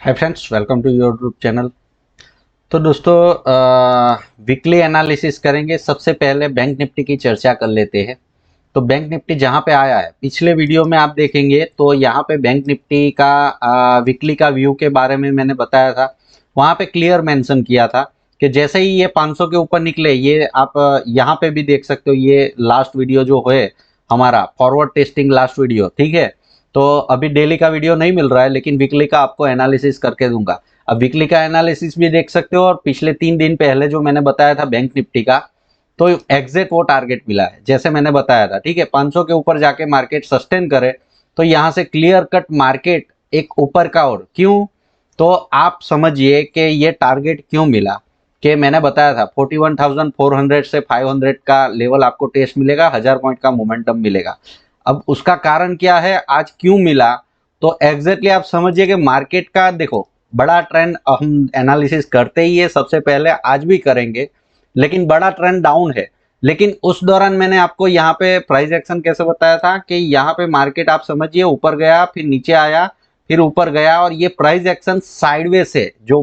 Hi friends, welcome to your YouTube channel. तो दोस्तों, weekly analysis करेंगे। सबसे पहले बैंक निफ्टी की चर्चा कर लेते हैं। तो बैंक निफ्टी जहां पे आया है, पिछले वीडियो में आप देखेंगे तो यहाँ पे बैंक निफ्टी का वीकली का व्यू के बारे में मैंने बताया था। वहां पे क्लियर मेंशन किया था कि जैसे ही ये 500 के ऊपर निकले, ये आप यहाँ पे भी देख सकते हो। ये लास्ट वीडियो जो है हमारा फॉरवर्ड टेस्टिंग लास्ट वीडियो, ठीक है। तो अभी डेली का वीडियो नहीं मिल रहा है, लेकिन वीकली का आपको एनालिसिस करके दूंगा। अब वीकली का एनालिसिस भी देख सकते हो, और पिछले 3 दिन पहले जो मैंने बताया था बैंक निफ्टी का, तो एग्जैक्ट वो टारगेट मिला है जैसे मैंने बताया था, ठीक है। 500 के ऊपर जाके मार्केट सस्टेन करे तो यहाँ से क्लियर कट मार्केट एक ऊपर का और क्यों, तो आप समझिए कि ये टारगेट क्यों मिला। कि मैंने बताया था 41,400 से 500 का लेवल आपको टेस्ट मिलेगा, 1000 पॉइंट का मोमेंटम मिलेगा। अब उसका कारण क्या है, आज क्यों मिला, तो एग्जैक्टली आप समझिए कि मार्केट का देखो बड़ा ट्रेंड हम एनालिसिस करते ही है, सबसे पहले आज भी करेंगे, लेकिन बड़ा ट्रेंड डाउन है। लेकिन उस दौरान मैंने आपको यहाँ पे प्राइस एक्शन कैसे बताया था कि यहाँ पे मार्केट आप समझिए ऊपर गया, फिर नीचे आया, फिर ऊपर गया, और ये प्राइस एक्शन साइडवेज है। जो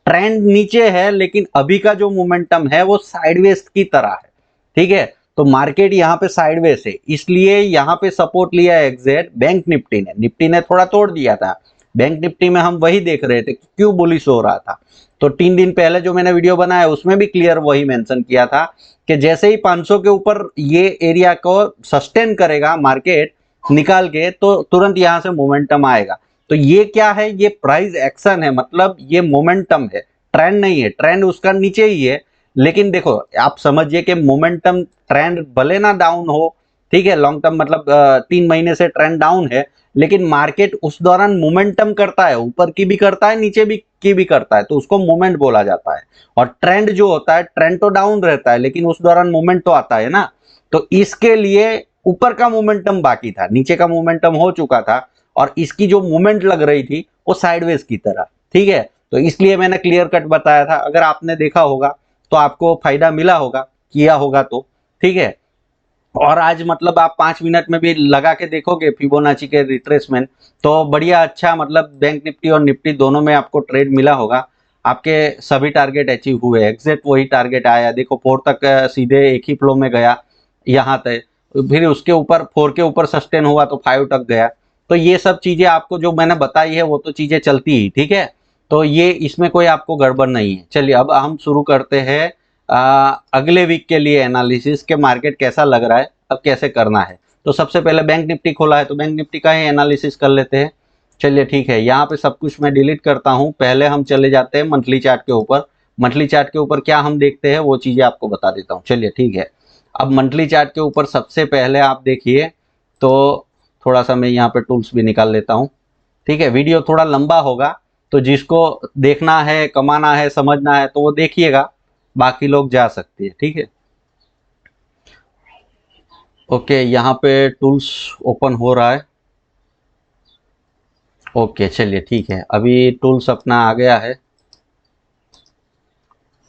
ट्रेंड नीचे है, लेकिन अभी का जो मोमेंटम है वो साइडवेज की तरह है, ठीक है। तो मार्केट यहाँ पे साइडवेज है, इसलिए यहाँ पे सपोर्ट लिया है एग्जैक्ट बैंक निफ्टी ने थोड़ा तोड़ दिया था। बैंक निफ्टी में हम वही देख रहे थे कि क्यों बुलिश हो रहा था। तो 3 दिन पहले जो मैंने वीडियो बनाया उसमें भी क्लियर वही मेंशन किया था कि जैसे ही 500 के ऊपर ये एरिया को सस्टेन करेगा मार्केट निकाल के, तो तुरंत यहां से मोमेंटम आएगा। तो ये क्या है, ये प्राइस एक्शन है, मतलब ये मोमेंटम है, ट्रेंड नहीं है। ट्रेंड उसका नीचे ही है, लेकिन देखो आप समझिए कि मोमेंटम ट्रेंड भले ना डाउन हो, ठीक है, लॉन्ग टर्म मतलब 3 महीने से ट्रेंड डाउन है, लेकिन मार्केट उस दौरान मोमेंटम करता है, ऊपर की भी करता है, नीचे भी की भी करता है, तो उसको मोमेंट बोला जाता है। और ट्रेंड जो होता है, ट्रेंड तो डाउन रहता है, लेकिन उस दौरान मोमेंट तो आता है ना। तो इसके लिए ऊपर का मोमेंटम बाकी था, नीचे का मोमेंटम हो चुका था, और इसकी जो मूवमेंट लग रही थी वो साइडवेज की तरह, ठीक है। तो इसलिए मैंने क्लियर कट बताया था। अगर आपने देखा होगा तो आपको फायदा मिला होगा, किया होगा तो, ठीक है। और आज मतलब आप 5 मिनट में भी लगा के देखोगे फिबोनाची के रिट्रेसमेंट, तो बढ़िया अच्छा, मतलब बैंक निफ्टी और निफ्टी दोनों में आपको ट्रेड मिला होगा। आपके सभी टारगेट अचीव हुए, एग्जैक्ट वही टारगेट आया। देखो 4 तक सीधे एक ही फ्लो में गया यहाँ तक, फिर उसके ऊपर 4 के ऊपर सस्टेन हुआ तो 5 तक गया। तो ये सब चीजें आपको जो मैंने बताई है वो तो चीजें चलती ही, ठीक है। तो ये इसमें कोई आपको गड़बड़ नहीं है। चलिए अब हम शुरू करते हैं अगले वीक के लिए एनालिसिस के मार्केट कैसा लग रहा है, अब कैसे करना है। तो सबसे पहले बैंक निफ्टी खोला है तो बैंक निफ्टी का ही एनालिसिस कर लेते हैं। चलिए ठीक है, यहाँ पे सब कुछ मैं डिलीट करता हूँ। पहले हम चले जाते हैं मंथली चार्ट के ऊपर। मंथली चार्ट के ऊपर क्या हम देखते हैं वो चीजें आपको बता देता हूँ। चलिए ठीक है, अब मंथली चार्ट के ऊपर सबसे पहले आप देखिए तो थोड़ा सा मैं यहाँ पे टूल्स भी निकाल लेता हूँ, ठीक है। वीडियो थोड़ा लंबा होगा, तो जिसको देखना है, कमाना है, समझना है तो वो देखिएगा, बाकी लोग जा सकते हैं, ठीक है। ओके, यहाँ पे टूल्स ओपन हो रहा है। ओके चलिए ठीक है, अभी टूल्स अपना आ गया है।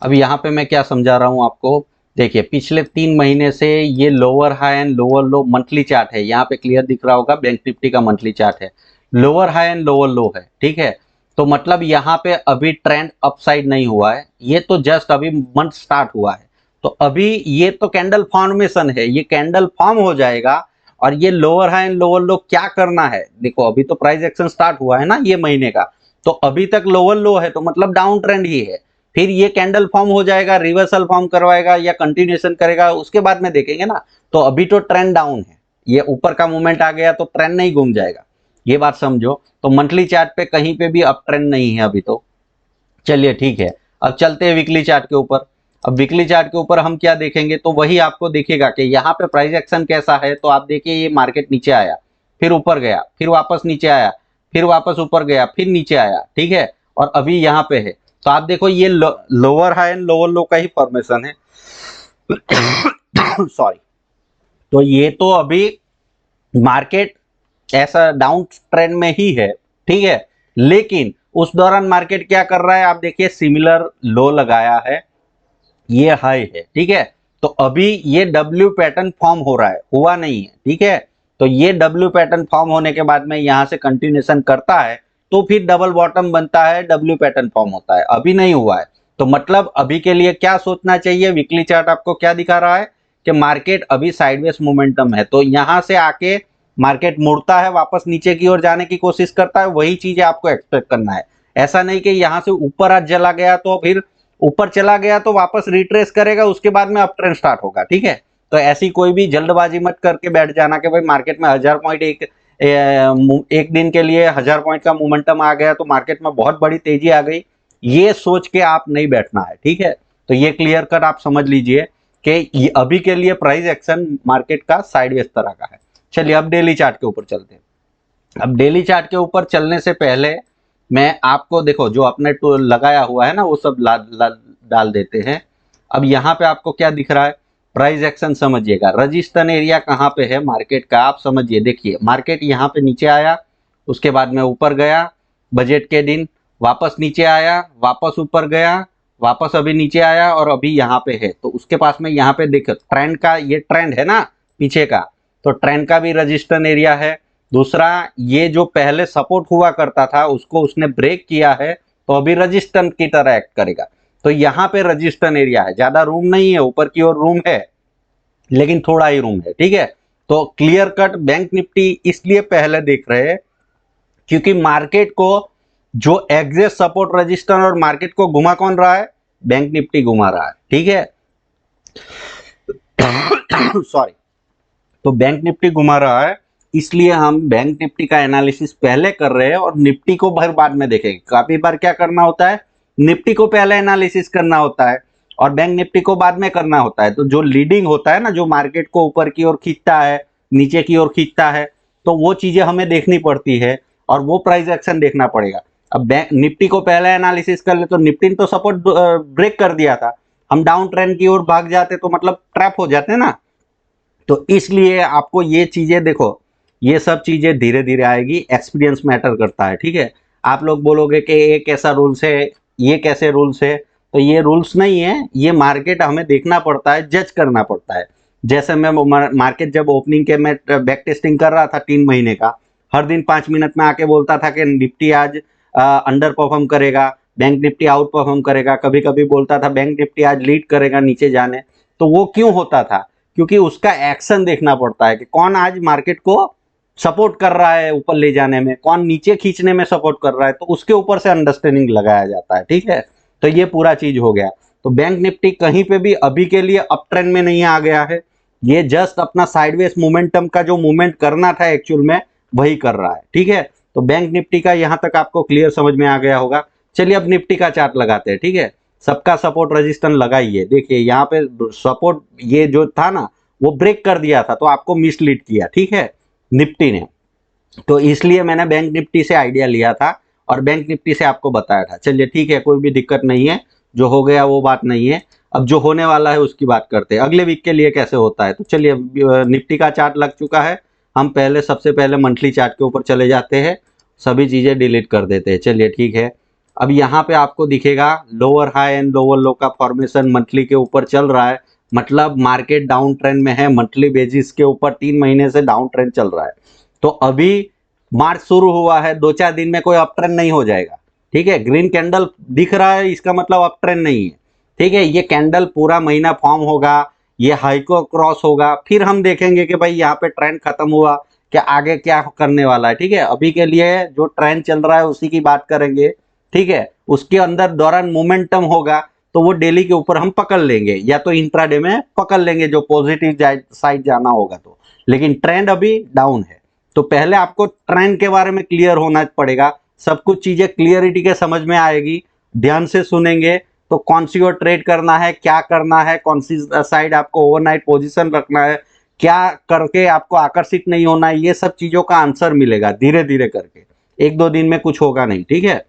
अभी यहाँ पे मैं क्या समझा रहा हूँ आपको, देखिए पिछले 3 महीने से ये lower high and lower low monthly chart है। यहाँ पे क्लियर दिख रहा होगा, बैंक निफ्टी का मंथली चार्ट है, लोअर हाई एंड लोअर लो है, ठीक है। तो मतलब यहाँ पे अभी ट्रेंड अपसाइड नहीं हुआ है, ये तो जस्ट अभी मंथ स्टार्ट हुआ है। तो अभी ये तो कैंडल फॉर्मेशन है, ये कैंडल फॉर्म हो जाएगा। और ये लोअर हाई एंड लोअर लो क्या करना है, देखो अभी तो प्राइस एक्शन स्टार्ट हुआ है ना ये महीने का, तो अभी तक लोअर लो है, तो मतलब डाउन ट्रेंड ही है। फिर ये कैंडल फॉर्म हो जाएगा, रिवर्सल फॉर्म करवाएगा या कंटिन्यूएशन करेगा, उसके बाद में देखेंगे ना। तो अभी तो ट्रेंड डाउन है, ये ऊपर का मूवमेंट आ गया तो ट्रेंड नहीं घूम जाएगा, ये बात समझो। तो मंथली चार्ट पे कहीं पे भी अप ट्रेंड नहीं है अभी तो। चलिए ठीक है, अब चलते हैं वीकली चार्ट के ऊपर। अब वीकली चार्ट के ऊपर हम क्या देखेंगे, तो वही आपको दिखेगा कि यहाँ पे प्राइस एक्शन कैसा है। तो आप देखिए ये मार्केट नीचे आया, फिर ऊपर गया, फिर वापस नीचे आया, फिर वापस ऊपर गया, फिर नीचे आया, ठीक है। और अभी यहाँ पे है, तो आप देखो ये लोअर हाई एंड लोअर लो का ही फॉर्मेशन है। सॉरी। तो ये तो अभी मार्केट ऐसा डाउन ट्रेंड में ही है, ठीक है। लेकिन उस दौरान मार्केट क्या कर रहा है, आप देखिए सिमिलर लो लगाया है, ये हाई है, ठीक है। तो अभी ये डब्ल्यू पैटर्न फॉर्म हो रहा है, हुआ नहीं है, ठीक है। तो ये डब्ल्यू पैटर्न फॉर्म होने के बाद में यहां से कंटिन्यूएशन करता है तो फिर डबल बॉटम बनता है, डब्ल्यू पैटर्न फॉर्म होता है, अभी नहीं हुआ है। तो मतलब अभी के लिए क्या सोचना चाहिए, वीकली चार्ट आपको क्या दिखा रहा है कि मार्केट अभी साइडवेज मोमेंटम है, तो यहां से आके मार्केट मुड़ता है, वापस नीचे की ओर जाने की कोशिश करता है, वही चीजें आपको एक्सपेक्ट करना है। ऐसा नहीं कि यहां से ऊपर आज चला गया तो फिर ऊपर चला गया तो वापस रिट्रेस करेगा, उसके बाद में अप ट्रेंड स्टार्ट होगा, ठीक है। तो ऐसी कोई भी जल्दबाजी मत करके बैठ जाना कि भाई मार्केट में 1000 पॉइंट एक दिन के लिए 1000 पॉइंट का मोमेंटम आ गया तो मार्केट में बहुत बड़ी तेजी आ गई, ये सोच के आप नहीं बैठना है, ठीक है। तो ये क्लियर कट आप समझ लीजिए कि अभी के लिए प्राइस एक्शन मार्केट का साइडवेज तरह का है। चलिए अब डेली चार्ट के ऊपर चलते हैं। अब डेली चार्ट के ऊपर चलने से पहले मैं आपको देखो जो आपने टूल लगाया हुआ है ना वो सब डाल देते हैं। अब यहाँ पे आपको क्या दिख रहा है, प्राइस एक्शन समझिएगा, रजिस्टेंस एरिया कहाँ पे है मार्केट का आप समझिए। देखिए मार्केट यहाँ पे नीचे आया, उसके बाद में ऊपर गया, बजट के दिन वापस नीचे आया, वापस ऊपर गया, वापस अभी नीचे आया और अभी यहाँ पे है। तो उसके पास में यहाँ पे देखो ट्रेंड का, ये ट्रेंड है ना पीछे का, तो ट्रेंड का भी रजिस्टेंस एरिया है। दूसरा ये जो पहले सपोर्ट हुआ करता था उसको उसने ब्रेक किया है, तो अभी रजिस्टेंस की तरह एक्ट करेगा। तो यहाँ पे रजिस्टेंस एरिया है, ज्यादा रूम नहीं है, ऊपर की ओर रूम है लेकिन थोड़ा ही रूम है, ठीक है। तो क्लियर कट बैंक निफ्टी इसलिए पहले देख रहे हैं क्योंकि मार्केट को जो एग्जैक्ट सपोर्ट रजिस्टेंस और मार्केट को घुमा कौन रहा है, बैंक निफ्टी घुमा रहा है, ठीक है। सॉरी, तो बैंक निफ्टी घुमा रहा है, इसलिए हम बैंक निफ्टी का एनालिसिस पहले कर रहे हैं और निफ्टी को भर बाद में देखेंगे। काफी बार क्या करना होता है, निफ्टी को पहले एनालिसिस करना होता है और बैंक निफ्टी को बाद में करना होता है। तो जो लीडिंग होता है ना, जो मार्केट को ऊपर की ओर खींचता है, नीचे की ओर खींचता है, तो वो चीजें हमें देखनी पड़ती है और वो प्राइस एक्शन देखना पड़ेगा। अब बैंक निफ्टी को पहले एनालिसिस कर ले तो निफ्टी ने तो सपोर्ट ब्रेक कर दिया था, हम डाउन ट्रेंड की ओर भाग जाते तो मतलब ट्रैप हो जाते ना। तो इसलिए आपको ये चीजें देखो, ये सब चीजें धीरे धीरे आएगी, एक्सपीरियंस मैटर करता है, ठीक है। आप लोग बोलोगे कि ये कैसा रूल्स है, ये कैसे रूल्स है, तो ये रूल्स नहीं है, ये मार्केट हमें देखना पड़ता है, जज करना पड़ता है। जैसे मैं मार्केट जब ओपनिंग के मैं बैक टेस्टिंग कर रहा था 3 महीने का, हर दिन 5 मिनट में आके बोलता था कि निफ्टी आज अंडर परफॉर्म करेगा, बैंक निफ्टी आउट परफॉर्म करेगा, कभी कभी बोलता था बैंक निफ्टी आज लीड करेगा नीचे जाने। तो वो क्यों होता था, क्योंकि उसका एक्शन देखना पड़ता है कि कौन आज मार्केट को सपोर्ट कर रहा है ऊपर ले जाने में, कौन नीचे खींचने में सपोर्ट कर रहा है, तो उसके ऊपर से अंडरस्टैंडिंग लगाया जाता है, ठीक है। तो ये पूरा चीज हो गया। तो बैंक निफ्टी कहीं पे भी अभी के लिए अप ट्रेंड में नहीं आ गया है, ये जस्ट अपना साइडवेज मोमेंटम का जो मूवमेंट करना था एक्चुअल में वही कर रहा है, ठीक है। तो बैंक निफ्टी का यहां तक आपको क्लियर समझ में आ गया होगा। चलिए अब निफ्टी का चार्ट लगाते हैं, ठीक है। सबका सपोर्ट रजिस्टेंस लगाइए, देखिए यहाँ पे सपोर्ट ये जो था ना वो ब्रेक कर दिया था, तो आपको मिसलीड किया, ठीक है, निफ्टी ने। तो इसलिए मैंने बैंक निफ्टी से आइडिया लिया था और बैंक निफ्टी से आपको बताया था। चलिए ठीक है, कोई भी दिक्कत नहीं है, जो हो गया वो बात नहीं है। अब जो होने वाला है उसकी बात करते हैं, अगले वीक के लिए कैसे होता है। तो चलिए निफ्टी का चार्ट लग चुका है, हम पहले सबसे पहले मंथली चार्ट के ऊपर चले जाते हैं, सभी चीज़ें डिलीट कर देते हैं। चलिए ठीक है, अब यहाँ पे आपको दिखेगा लोअर हाई एंड लोअर लो का फॉर्मेशन मंथली के ऊपर चल रहा है, मतलब मार्केट डाउन ट्रेंड में है, मंथली बेसिस के ऊपर 3 महीने से डाउन ट्रेंड चल रहा है। तो अभी मार्च शुरू हुआ है, 2-4 दिन में कोई अप ट्रेंड नहीं हो जाएगा, ठीक है। ग्रीन कैंडल दिख रहा है, इसका मतलब अप ट्रेंड नहीं है, ठीक है। ये कैंडल पूरा महीना फॉर्म होगा, ये हाई को क्रॉस होगा, फिर हम देखेंगे कि भाई यहाँ पे ट्रेंड खत्म हुआ क्या, आगे क्या करने वाला है, ठीक है। अभी के लिए जो ट्रेंड चल रहा है उसी की बात करेंगे, ठीक है। उसके अंदर दौरान मोमेंटम होगा तो वो डेली के ऊपर हम पकड़ लेंगे, या तो इंट्राडे में पकड़ लेंगे जो पॉजिटिव साइड जाना होगा तो, लेकिन ट्रेंड अभी डाउन है। तो पहले आपको ट्रेंड के बारे में क्लियर होना पड़ेगा, सब कुछ चीजें क्लियरिटी के समझ में आएगी, ध्यान से सुनेंगे तो कौन सी ओर ट्रेड करना है, क्या करना है, कौन सी साइड आपको ओवरनाइट पोजीशन रखना है, क्या करके आपको आकर्षित नहीं होना है, ये सब चीजों का आंसर मिलेगा धीरे धीरे करके, 1-2 दिन में कुछ होगा नहीं, ठीक है।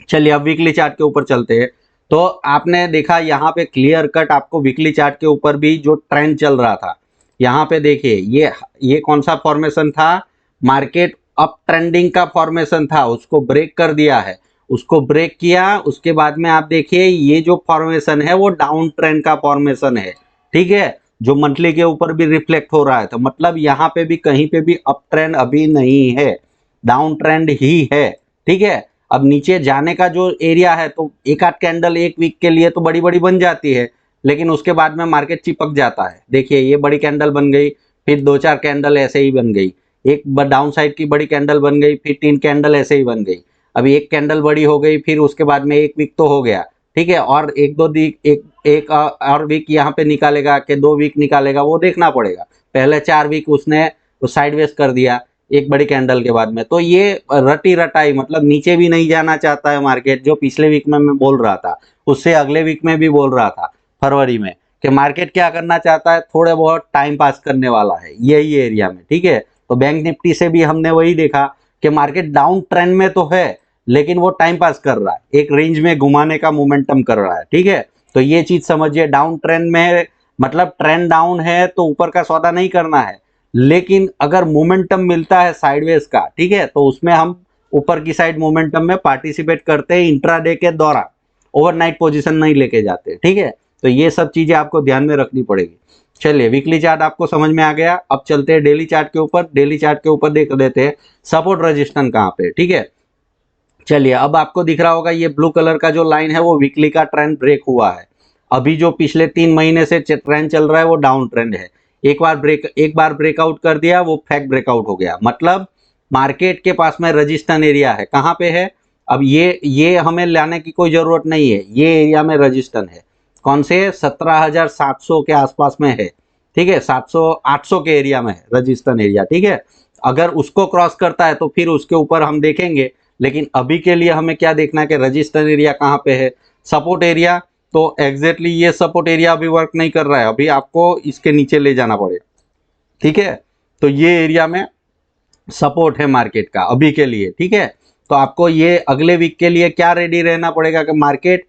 चलिए अब वीकली चार्ट के ऊपर चलते हैं। तो आपने देखा यहाँ पे क्लियर कट आपको वीकली चार्ट के ऊपर भी जो ट्रेंड चल रहा था, यहाँ पे देखिए ये कौन सा फॉर्मेशन था, मार्केट अप ट्रेंडिंग का फॉर्मेशन था, उसको ब्रेक कर दिया है, उसको ब्रेक किया, उसके बाद में आप देखिए ये जो फॉर्मेशन है वो डाउन ट्रेंड का फॉर्मेशन है, ठीक है, जो मंथली के ऊपर भी रिफ्लेक्ट हो रहा है। तो मतलब यहाँ पे भी कहीं पे भी अप ट्रेंड अभी नहीं है, डाउन ट्रेंड ही है, ठीक है। अब नीचे जाने का जो एरिया है तो एक आध कैंडल एक वीक के लिए तो बड़ी बड़ी बन जाती है, लेकिन उसके बाद में मार्केट चिपक जाता है। देखिए ये बड़ी कैंडल बन गई, फिर दो चार कैंडल ऐसे ही बन गई, एक डाउन साइड की बड़ी कैंडल बन गई, फिर 3 कैंडल ऐसे ही बन गई। अभी एक कैंडल बड़ी हो गई, फिर उसके बाद में एक वीक तो हो गया, ठीक है। और एक दो वीक एक और वीक यहाँ पे निकालेगा कि 2 वीक निकालेगा, वो देखना पड़ेगा। पहले 4 वीक उसने साइडवेज कर दिया एक बड़ी कैंडल के बाद में, तो ये रटी रटाई मतलब नीचे भी नहीं जाना चाहता है मार्केट। जो पिछले वीक में मैं बोल रहा था, उससे अगले वीक में भी बोल रहा था फरवरी में, कि मार्केट क्या करना चाहता है, थोड़े बहुत टाइम पास करने वाला है यही एरिया में, ठीक है। तो बैंक निफ्टी से भी हमने वही देखा कि मार्केट डाउन ट्रेंड में तो है, लेकिन वो टाइम पास कर रहा है, एक रेंज में घुमाने का मोमेंटम कर रहा है, ठीक है। तो ये चीज समझिए, डाउन ट्रेंड में मतलब ट्रेंड डाउन है तो ऊपर का सौदा नहीं करना है, लेकिन अगर मोमेंटम मिलता है साइडवेज का, ठीक है, तो उसमें हम ऊपर की साइड मोमेंटम में पार्टिसिपेट करते हैं इंट्राडे के दौरान, ओवरनाइट पोजीशन नहीं लेके जाते, ठीक है। तो ये सब चीजें आपको ध्यान में रखनी पड़ेगी। चलिए वीकली चार्ट आपको समझ में आ गया, अब चलते हैं डेली चार्ट के ऊपर। डेली चार्ट के ऊपर देख लेते हैं सपोर्ट रजिस्टेंस कहाँ पे, ठीक है। चलिए अब आपको दिख रहा होगा ये ब्लू कलर का जो लाइन है वो वीकली का ट्रेंड ब्रेक हुआ है। अभी जो पिछले 3 महीने से ट्रेंड चल रहा है वो डाउन ट्रेंड है। एक बार ब्रेकआउट कर दिया, वो फेक ब्रेकआउट हो गया, मतलब मार्केट के पास में रजिस्टेंस एरिया है। कहाँ पे है? अब ये हमें लाने की कोई जरूरत नहीं है, ये एरिया में रजिस्टेंस है। कौन से? 17,700 के आसपास में है, ठीक है। 700 800 के एरिया में है रजिस्टेंस एरिया, ठीक है। अगर उसको क्रॉस करता है तो फिर उसके ऊपर हम देखेंगे, लेकिन अभी के लिए हमें क्या देखना है कि रजिस्टेंस एरिया कहाँ पे है। सपोर्ट एरिया, तो एग्जैक्टली ये सपोर्ट एरिया अभी वर्क नहीं कर रहा है, अभी आपको इसके नीचे ले जाना पड़ेगा, ठीक है। तो ये एरिया में सपोर्ट है मार्केट का अभी के लिए, ठीक है। तो आपको ये अगले वीक के लिए क्या रेडी रहना पड़ेगा कि मार्केट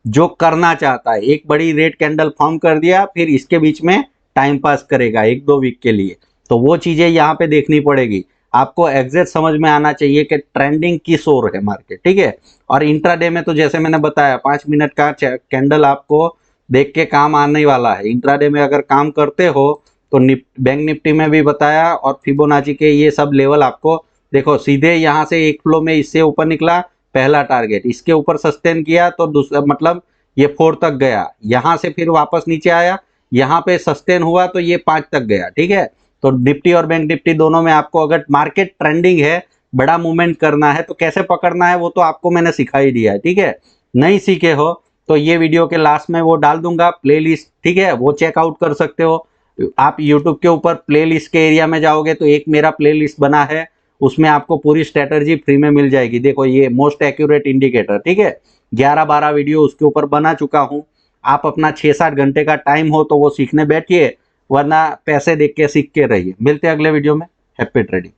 जो करना चाहता है, एक बड़ी रेड कैंडल फॉर्म कर दिया, फिर इसके बीच में टाइम पास करेगा 1-2 वीक के लिए, तो वो चीजें यहाँ पे देखनी पड़ेगी। आपको एग्जैक्ट समझ में आना चाहिए कि ट्रेंडिंग किस ओर है मार्केट, ठीक है। और इंट्राडे में तो जैसे मैंने बताया 5 मिनट का कैंडल आपको देख के काम आने वाला है। इंट्राडे में अगर काम करते हो तो बैंक निफ्टी में भी बताया, और फिबोनाची के ये सब लेवल आपको देखो, सीधे यहाँ से एक फ्लो में इससे ऊपर निकला, पहला टारगेट इसके ऊपर सस्टेन किया तो दूसरा मतलब ये 4 तक गया, यहाँ से फिर वापस नीचे आया, यहाँ पे सस्टेन हुआ तो ये 5 तक गया, ठीक है। तो निफ्टी और बैंक निफ्टी दोनों में आपको अगर मार्केट ट्रेंडिंग है, बड़ा मूवमेंट करना है तो कैसे पकड़ना है वो तो आपको मैंने सिखा ही दिया है, ठीक है। नहीं सीखे हो तो ये वीडियो के लास्ट में वो डाल दूंगा प्लेलिस्ट, ठीक है, वो चेकआउट कर सकते हो। आप यूट्यूब के ऊपर प्लेलिस्ट के एरिया में जाओगे तो एक मेरा प्लेलिस्ट बना है, उसमें आपको पूरी स्ट्रेटजी फ्री में मिल जाएगी। देखो ये मोस्ट एक्यूरेट इंडिकेटर, ठीक है, 11-12 वीडियो उसके ऊपर बना चुका हूँ। आप अपना 6-7 घंटे का टाइम हो तो वो सीखने बैठिए, वरना पैसे देख के सीख के रहिए। मिलते हैं अगले वीडियो में। Happy trading.